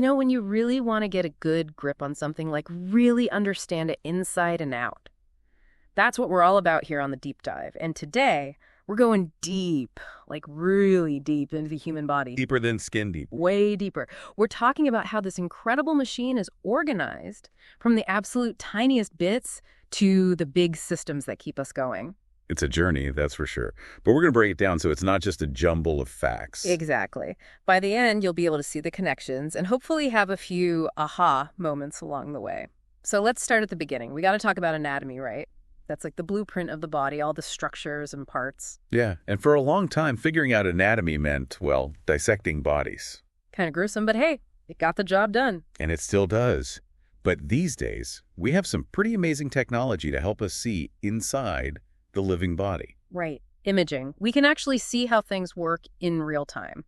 When you really want to get a good grip on something, like really understand it inside and out, that's what we're all about here on the Deep Dive. And today, we're going deep, like really deep into the human body. Deeper than skin deep. Way deeper. We're talking about how this incredible machine is organized from the absolute tiniest bits to the big systems that keep us going. It's a journey, that's for sure. But we're going to break it down so it's not just a jumble of facts. Exactly. By the end, you'll be able to see the connections and hopefully have a few aha moments along the way. So let's start at the beginning. We got to talk about anatomy, right? That's like the blueprint of the body, all the structures and parts. Yeah, and for a long time, figuring out anatomy meant, well, dissecting bodies. Kind of gruesome, but hey, it got the job done. And it still does. But these days, we have some pretty amazing technology to help us see inside the living body. Right. Imaging. We can actually see how things work in real time.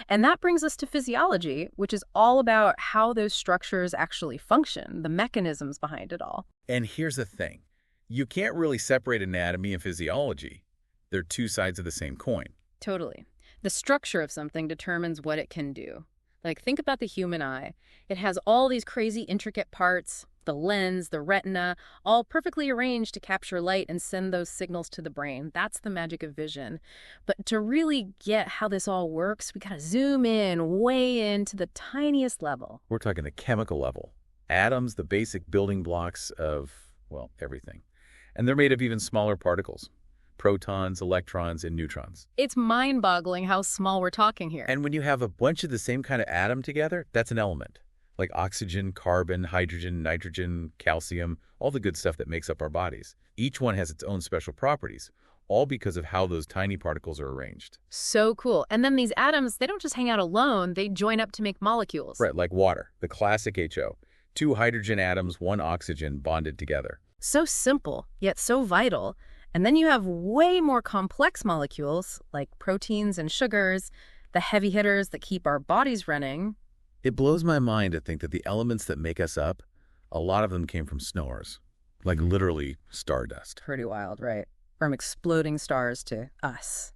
And that brings us to physiology, which is all about how those structures actually function, the mechanisms behind it all. And here's the thing. You can't really separate anatomy and physiology. They're two sides of the same coin. Totally. The structure of something determines what it can do. Like, think about the human eye. It has all these crazy intricate parts, the lens, the retina, all perfectly arranged to capture light and send those signals to the brain. That's the magic of vision. But to really get how this all works, we gotta zoom in, way into the tiniest level. We're talking the chemical level. Atoms, the basic building blocks of, well, everything. And they're made of even smaller particles. Protons, electrons, and neutrons. It's mind-boggling how small we're talking here. And when you have a bunch of the same kind of atom together, that's an element. Like oxygen, carbon, hydrogen, nitrogen, calcium, all the good stuff that makes up our bodies. Each one has its own special properties, all because of how those tiny particles are arranged. So cool. And then these atoms, they don't just hang out alone, they join up to make molecules. Right, like water, the classic HO. 2 hydrogen atoms, 1 oxygen bonded together. So simple, yet so vital. And then you have way more complex molecules, like proteins and sugars, the heavy hitters that keep our bodies running. It blows my mind to think that the elements that make us up, a lot of them came from stars, like literally stardust. Pretty wild, right? From exploding stars to us.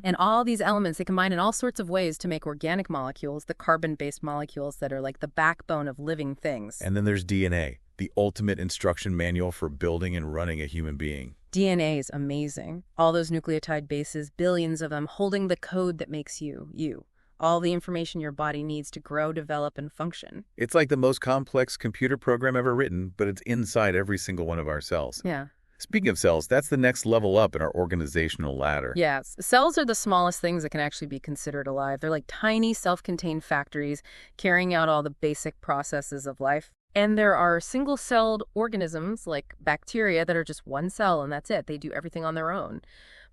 And all these elements, they combine in all sorts of ways to make organic molecules, the carbon-based molecules that are like the backbone of living things. And then there's DNA, the ultimate instruction manual for building and running a human being. DNA is amazing. All those nucleotide bases, billions of them, holding the code that makes you, you. All the information your body needs to grow, develop, and function. It's like the most complex computer program ever written, but it's inside every single one of our cells. Yeah. Speaking of cells, that's the next level up in our organizational ladder. Yes. Cells are the smallest things that can actually be considered alive. They're like tiny, self-contained factories carrying out all the basic processes of life. And there are single-celled organisms like bacteria that are just one cell and that's it. They do everything on their own.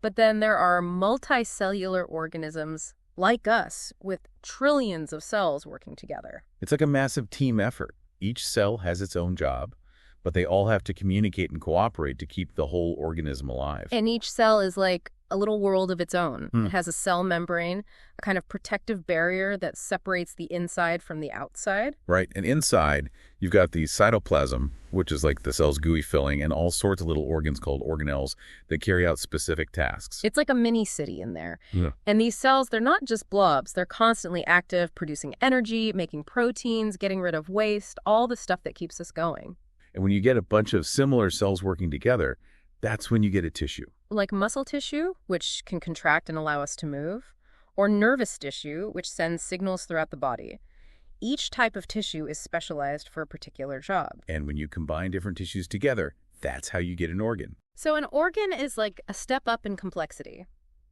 But then there are multicellular organisms like us with trillions of cells working together. It's like a massive team effort. Each cell has its own job, but they all have to communicate and cooperate to keep the whole organism alive. And each cell is like a little world of its own. It has a cell membrane, a kind of protective barrier that separates the inside from the outside. Right, and inside, you've got the cytoplasm, which is like the cell's gooey filling, and all sorts of little organs called organelles that carry out specific tasks. It's like a mini city in there. Yeah. And these cells, they're not just blobs. They're constantly active, producing energy, making proteins, getting rid of waste, all the stuff that keeps us going. And when you get a bunch of similar cells working together, that's when you get a tissue. Like muscle tissue, which can contract and allow us to move, or nervous tissue, which sends signals throughout the body. Each type of tissue is specialized for a particular job. And when you combine different tissues together, that's how you get an organ. So an organ is like a step up in complexity.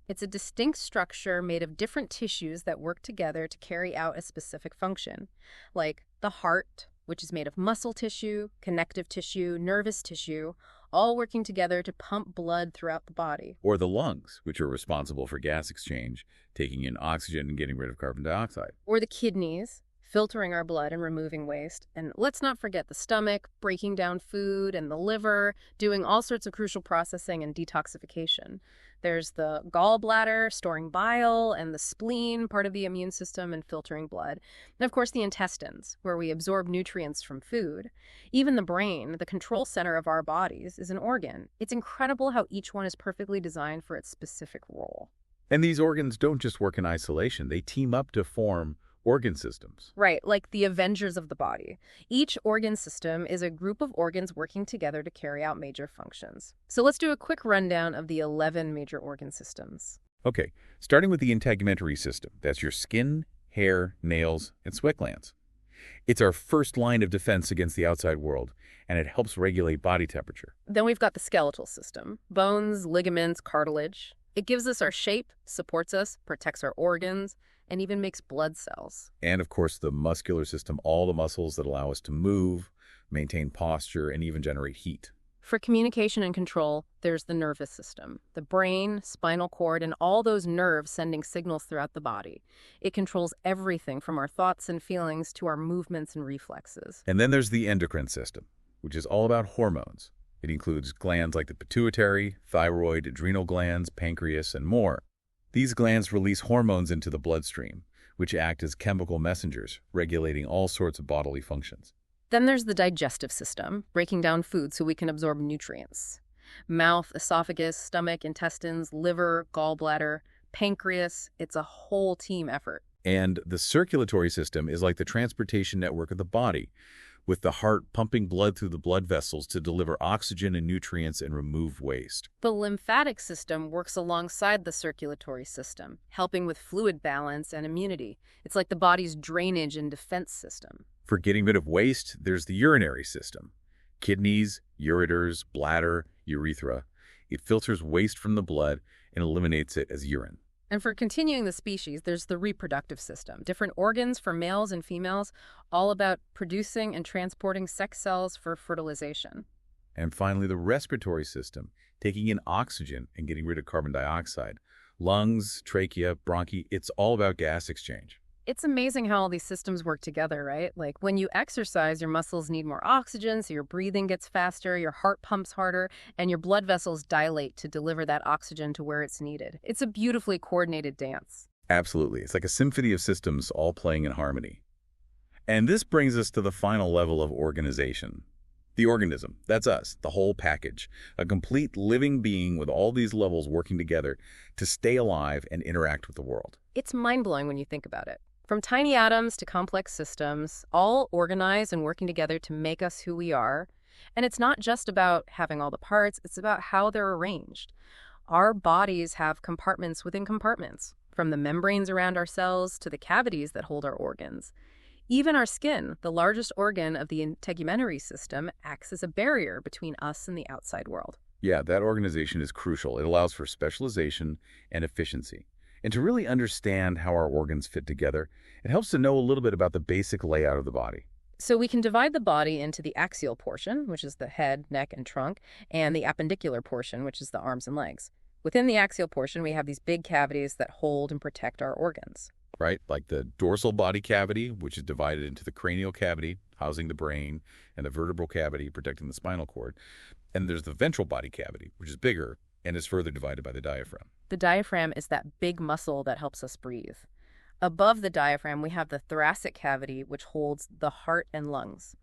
It's a distinct structure made of different tissues that work together to carry out a specific function, like the heart, which is made of muscle tissue, connective tissue, nervous tissue, all working together to pump blood throughout the body. Or the lungs, which are responsible for gas exchange, taking in oxygen and getting rid of carbon dioxide. Or the kidneys, filtering our blood and removing waste. And let's not forget the stomach, breaking down food, and the liver, doing all sorts of crucial processing and detoxification. There's the gallbladder, storing bile, and the spleen, part of the immune system and filtering blood. And of course, the intestines, where we absorb nutrients from food. Even the brain, the control center of our bodies, is an organ. It's incredible how each one is perfectly designed for its specific role. And these organs don't just work in isolation. They team up to form organ systems. Right, like the Avengers of the body. Each organ system is a group of organs working together to carry out major functions. So let's do a quick rundown of the 11 major organ systems. Okay, starting with the integumentary system. That's your skin, hair, nails, and sweat glands. It's our first line of defense against the outside world, and it helps regulate body temperature. Then we've got the skeletal system. Bones, ligaments, cartilage. It gives us our shape, supports us, protects our organs, and even makes blood cells. And of course, the muscular system, all the muscles that allow us to move, maintain posture, and even generate heat. For communication and control, there's the nervous system. The brain, spinal cord, and all those nerves sending signals throughout the body. It controls everything from our thoughts and feelings to our movements and reflexes. And then there's the endocrine system, which is all about hormones. It includes glands like the pituitary, thyroid, adrenal glands, pancreas, and more. These glands release hormones into the bloodstream, which act as chemical messengers, regulating all sorts of bodily functions. Then there's the digestive system, breaking down food so we can absorb nutrients. Mouth, esophagus, stomach, intestines, liver, gallbladder, pancreas, it's a whole team effort. And the circulatory system is like the transportation network of the body, with the heart pumping blood through the blood vessels to deliver oxygen and nutrients and remove waste. The lymphatic system works alongside the circulatory system, helping with fluid balance and immunity. It's like the body's drainage and defense system. For getting rid of waste, there's the urinary system. Kidneys, ureters, bladder, urethra. It filters waste from the blood and eliminates it as urine. And for continuing the species, there's the reproductive system. Different organs for males and females, all about producing and transporting sex cells for fertilization. And finally, the respiratory system, taking in oxygen and getting rid of carbon dioxide. Lungs, trachea, bronchi, it's all about gas exchange. It's amazing how all these systems work together, right? Like when you exercise, your muscles need more oxygen, so your breathing gets faster, your heart pumps harder, and your blood vessels dilate to deliver that oxygen to where it's needed. It's a beautifully coordinated dance. Absolutely. It's like a symphony of systems all playing in harmony. And this brings us to the final level of organization. The organism, that's us, the whole package. A complete living being with all these levels working together to stay alive and interact with the world. It's mind-blowing when you think about it. From tiny atoms to complex systems, all organized and working together to make us who we are. And it's not just about having all the parts, it's about how they're arranged. Our bodies have compartments within compartments, from the membranes around our cells to the cavities that hold our organs. Even our skin, the largest organ of the integumentary system, acts as a barrier between us and the outside world. Yeah, that organization is crucial. It allows for specialization and efficiency. And to really understand how our organs fit together, it helps to know a little bit about the basic layout of the body. So we can divide the body into the axial portion, which is the head, neck, and trunk, and the appendicular portion, which is the arms and legs. Within the axial portion, we have these big cavities that hold and protect our organs. Right? Like the dorsal body cavity, which is divided into the cranial cavity, housing the brain, and the vertebral cavity, protecting the spinal cord. And there's the ventral body cavity, which is bigger and is further divided by the diaphragm. The diaphragm is that big muscle that helps us breathe. Above the diaphragm, we have the thoracic cavity, which holds the heart and lungs.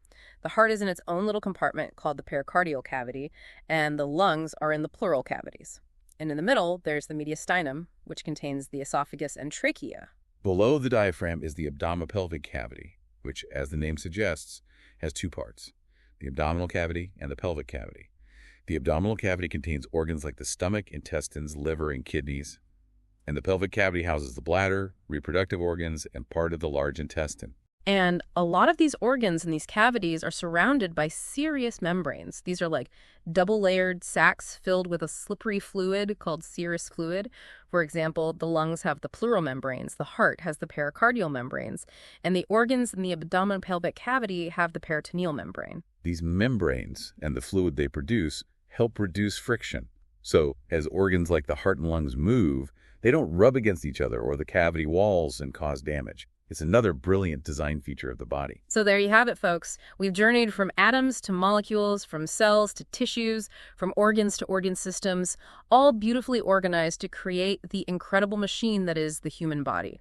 The heart is in its own little compartment called the pericardial cavity, and the lungs are in the pleural cavities. And in the middle, there's the mediastinum, which contains the esophagus and trachea. Below the diaphragm is the abdominopelvic cavity, which, as the name suggests, has two parts, the abdominal cavity and the pelvic cavity. The abdominal cavity contains organs like the stomach, intestines, liver, and kidneys. And the pelvic cavity houses the bladder, reproductive organs, and part of the large intestine. And a lot of these organs in these cavities are surrounded by serous membranes. These are like double-layered sacs filled with a slippery fluid called serous fluid. For example, the lungs have the pleural membranes, the heart has the pericardial membranes, and the organs in the abdominopelvic cavity have the peritoneal membrane. These membranes and the fluid they produce help reduce friction. So, as organs like the heart and lungs move, they don't rub against each other or the cavity walls and cause damage. It's another brilliant design feature of the body. So there you have it, folks. We've journeyed from atoms to molecules, from cells to tissues, from organs to organ systems, all beautifully organized to create the incredible machine that is the human body.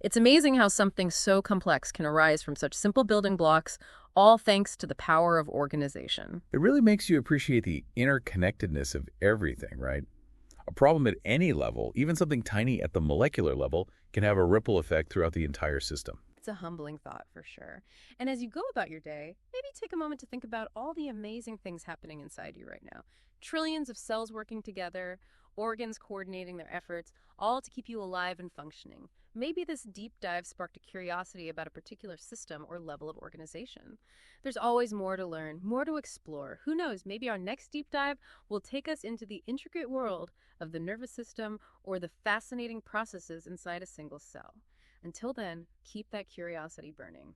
It's amazing how something so complex can arise from such simple building blocks, all thanks to the power of organization. It really makes you appreciate the interconnectedness of everything, right? A problem at any level, even something tiny at the molecular level, can have a ripple effect throughout the entire system. It's It's a humbling thought for sure. And as you go about your day, maybe take a moment to think about all the amazing things happening inside you right now. Trillions of cells working together, organs coordinating their efforts, all to keep you alive and functioning. Maybe this deep dive sparked a curiosity about a particular system or level of organization. There's always more to learn, more to explore. Who knows, maybe our next deep dive will take us into the intricate world of the nervous system or the fascinating processes inside a single cell. Until then, keep that curiosity burning.